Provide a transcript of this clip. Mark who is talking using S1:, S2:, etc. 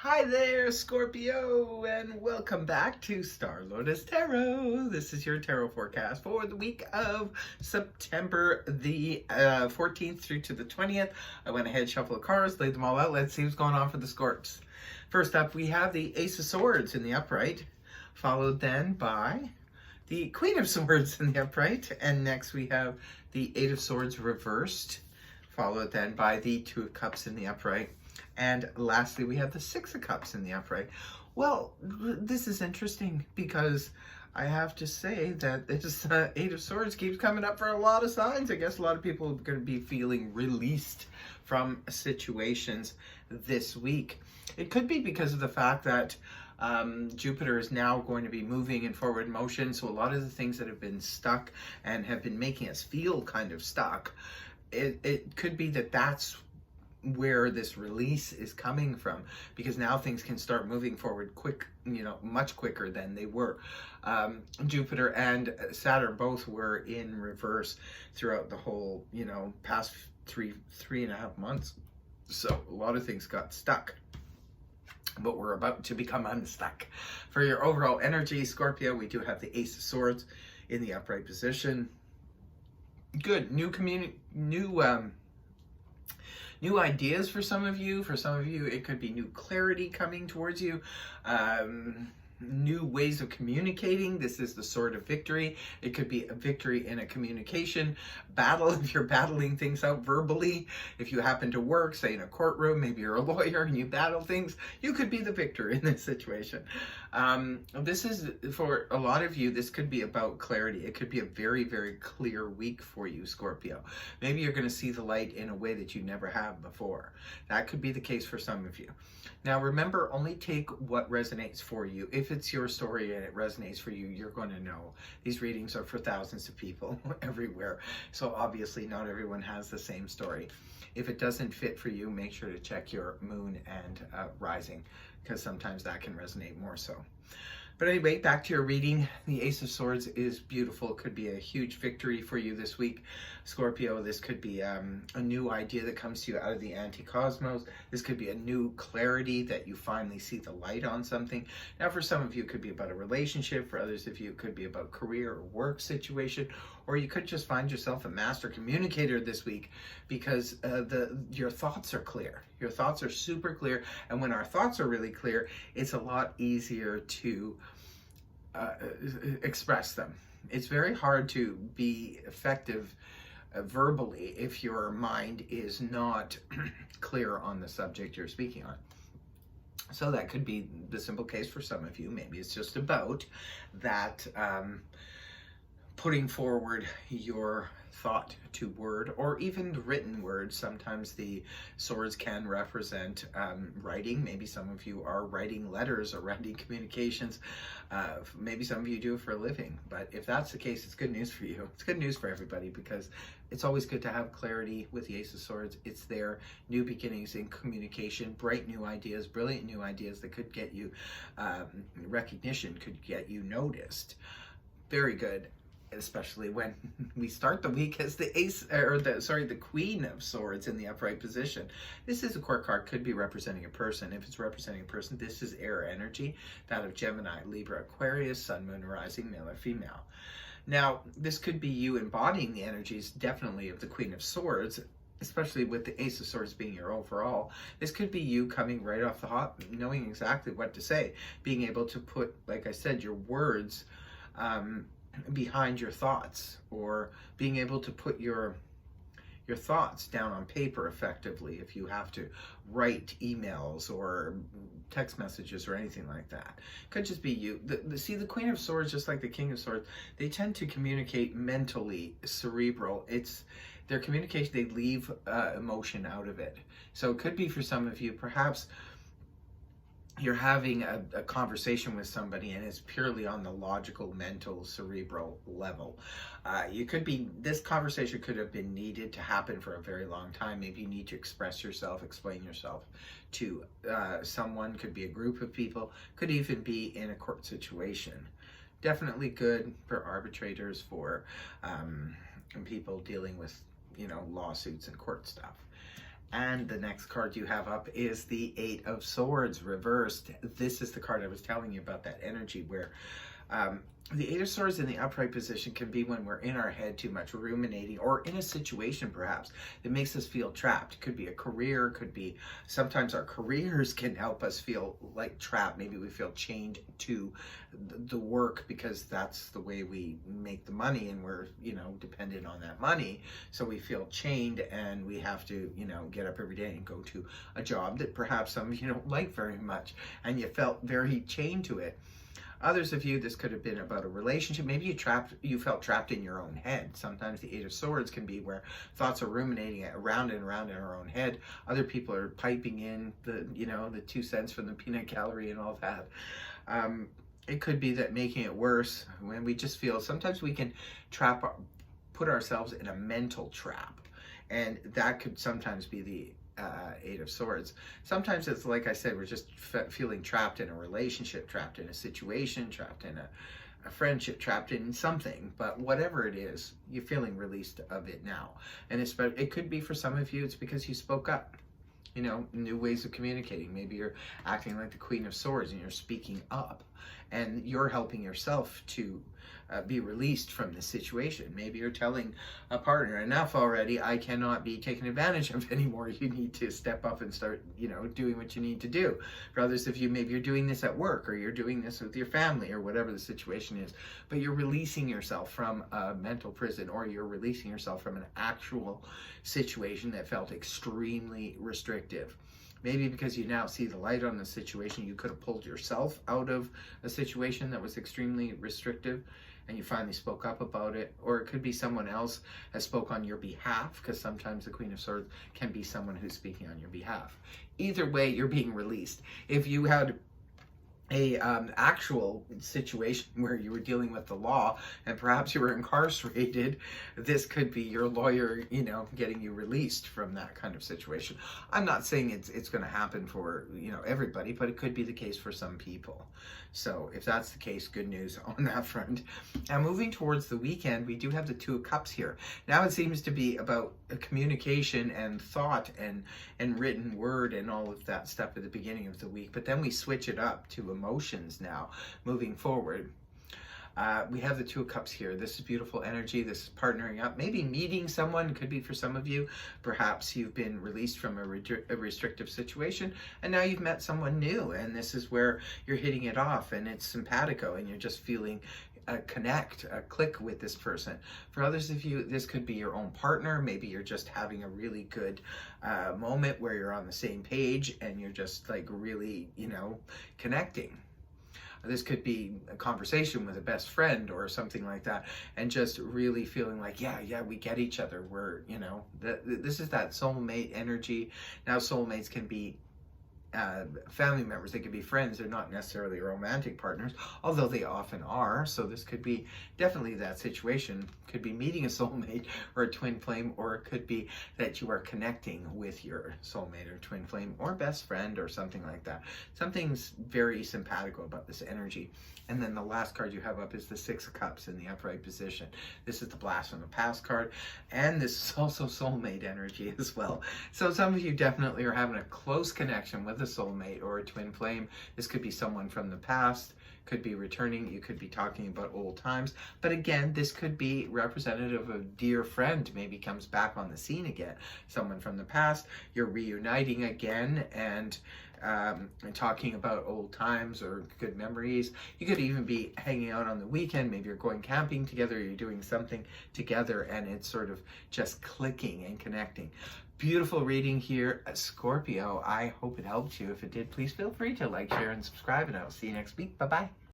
S1: Hi there, Scorpio, and welcome back to Star Lotus Tarot. This is your tarot forecast for the week of September the 14th through to the 20th. I went ahead, shuffled the cards, laid them all out. Let's see what's going on for the Scorps. First up, we have the Ace of Swords in the upright, followed then by the Queen of Swords in the upright, and next we have the Eight of Swords reversed, followed then by the Two of Cups in the upright. And lastly, we have the Six of Cups in the upright. Well, this is interesting because I have to say that this Eight of Swords keeps coming up for a lot of signs. I guess a lot of people are going to be feeling released from situations this week. It could be because of the fact that Jupiter is now going to be moving in forward motion. So a lot of the things that have been stuck and have been making us feel kind of stuck, it could be that that's where this release is coming from, because now things can start moving forward much quicker than they were. Jupiter and Saturn both were in reverse throughout the whole past three and a half months, so a lot of things got stuck, but we're about to become unstuck. For your overall energy, Scorpio, we do have the Ace of Swords in the upright position. Good. New ideas for some of you. For some of you, it could be new clarity coming towards you. New ways of communicating. This is the Sword of Victory. It could be a victory in a communication battle if you're battling things out verbally. If you happen to work, say in a courtroom, maybe you're a lawyer and you battle things, you could be the victor in this situation. This is, for a lot of you, this could be about clarity. It could be a very, very clear week for you, Scorpio. Maybe you're going to see the light in a way that you never have before. That could be the case for some of you. Now, remember, only take what resonates for you. If it's your story and it resonates for you, you're going to know. These readings are for thousands of people everywhere. So obviously not everyone has the same story. If it doesn't fit for you, make sure to check your moon and rising, because sometimes that can resonate more so. But anyway, back to your reading. The Ace of Swords is beautiful. It could be a huge victory for you this week, Scorpio. This could be a new idea that comes to you out of the anti-cosmos. This could be a new clarity that you finally see the light on something. Now, for some of you, it could be about a relationship. For others of you, it could be about career or work situation. Or you could just find yourself a master communicator this week, because your thoughts are clear. Your thoughts are super clear. And when our thoughts are really clear, it's a lot easier to express them. It's very hard to be effective verbally if your mind is not clear on the subject you're speaking on. So that could be the simple case for some of you. Maybe it's just about that putting forward your thought to word, or even written word. Sometimes the swords can represent writing. Maybe some of you are writing letters or writing communications. Maybe some of you do it for a living. But if that's the case, it's good news for you. It's good news for everybody, because it's always good to have clarity with the Ace of Swords. It's their new beginnings in communication, bright new ideas, brilliant new ideas that could get you recognition, could get you noticed. Very good. Especially when we start the week as the Queen of Swords in the upright position. This is a court card, could be representing a person. If it's representing a person, this is air energy, that of Gemini, Libra, Aquarius, Sun, Moon, Rising, male or female. Now, this could be you embodying the energies, definitely, of the Queen of Swords, especially with the Ace of Swords being your overall. This could be you coming right off the hop, knowing exactly what to say, being able to put, like I said, your words behind your thoughts, or being able to put your thoughts down on paper effectively if you have to write emails or text messages or anything like that. Could just be you. See, the Queen of Swords, just like the King of Swords, they tend to communicate mentally, cerebral. It's their communication, they leave emotion out of it. So it could be for some of you, perhaps you're having a conversation with somebody and it's purely on the logical, mental, cerebral level. This conversation could have been needed to happen for a very long time. Maybe you need to express yourself, explain yourself to someone, could be a group of people, could even be in a court situation. Definitely good for arbitrators, for people dealing with, lawsuits and court stuff. And the next card you have up is the Eight of Swords reversed. This is the card I was telling you about, that energy where the Eight of Swords in the upright position can be when we're in our head too much, ruminating, or in a situation perhaps that makes us feel trapped. It could be a career, could be sometimes our careers can help us feel like trapped. Maybe we feel chained to the work because that's the way we make the money and we're, dependent on that money. So we feel chained and we have to, get up every day and go to a job that perhaps some of you don't like very much and you felt very chained to it. Others of you, this could have been about a relationship. Maybe you felt trapped in your own head. Sometimes the Eight of Swords can be where thoughts are ruminating around and around in our own head. Other people are piping in the 2 cents from the peanut gallery and all that. It could be that making it worse when we just feel, sometimes we can put ourselves in a mental trap. And that could sometimes be the Eight of Swords. Sometimes it's like I said, we're just feeling trapped in a relationship, trapped in a situation, trapped in a friendship, trapped in something. But whatever it is, you're feeling released of it now. And it could be for some of you, it's because you spoke up. New ways of communicating. Maybe you're acting like the Queen of Swords and you're speaking up and you're helping yourself to be released from this situation. Maybe you're telling a partner, enough already, I cannot be taken advantage of anymore. You need to step up and start, doing what you need to do. For others of you, maybe you're doing this at work or you're doing this with your family or whatever the situation is, but you're releasing yourself from a mental prison, or you're releasing yourself from an actual situation that felt extremely restrictive. Maybe because you now see the light on the situation, you could have pulled yourself out of a situation that was extremely restrictive and you finally spoke up about it. Or it could be someone else has spoke on your behalf, because sometimes the Queen of Swords can be someone who's speaking on your behalf. Either way, you're being released. If you had a actual situation where you were dealing with the law and perhaps you were incarcerated, this could be your lawyer, getting you released from that kind of situation. I'm not saying it's going to happen for, everybody, but it could be the case for some people. So if that's the case, good news on that front. Now moving towards the weekend, we do have the Two of Cups here. Now it seems to be about communication and thought and written word and all of that stuff at the beginning of the week, but then we switch it up to emotions now, moving forward. We have the Two of Cups here. This is beautiful energy. This is partnering up, maybe meeting someone. Could be for some of you. Perhaps you've been released from a restrictive situation and now you've met someone new, and this is where you're hitting it off and it's simpatico and you're just feeling a click with this person. For others of you, this could be your own partner. Maybe you're just having a really good moment where you're on the same page and you're just like really, connecting. This could be a conversation with a best friend or something like that, and just really feeling like, yeah, we get each other. We're, this is that soulmate energy. Now soulmates can be family members, they could be friends, they're not necessarily romantic partners, although they often are. So this could be definitely that situation. Could be meeting a soulmate or a twin flame, or it could be that you are connecting with your soulmate or twin flame or best friend or something like that. Something's very simpatico about this energy. And then the last card you have up is the Six of Cups in the upright position. This is the Blast from the Past card, and this is also soulmate energy as well. So some of you definitely are having a close connection with a soulmate or a twin flame. This could be someone from the past, could be returning, you could be talking about old times. But again, this could be representative of a dear friend, maybe comes back on the scene again. Someone from the past, you're reuniting again and talking about old times or good memories. You could even be hanging out on the weekend. Maybe you're going camping together, you're doing something together, and it's sort of just clicking and connecting. Beautiful reading here, Scorpio. I hope it helped you. If it did, please feel free to like, share, and subscribe, and I'll see you next week. Bye-bye.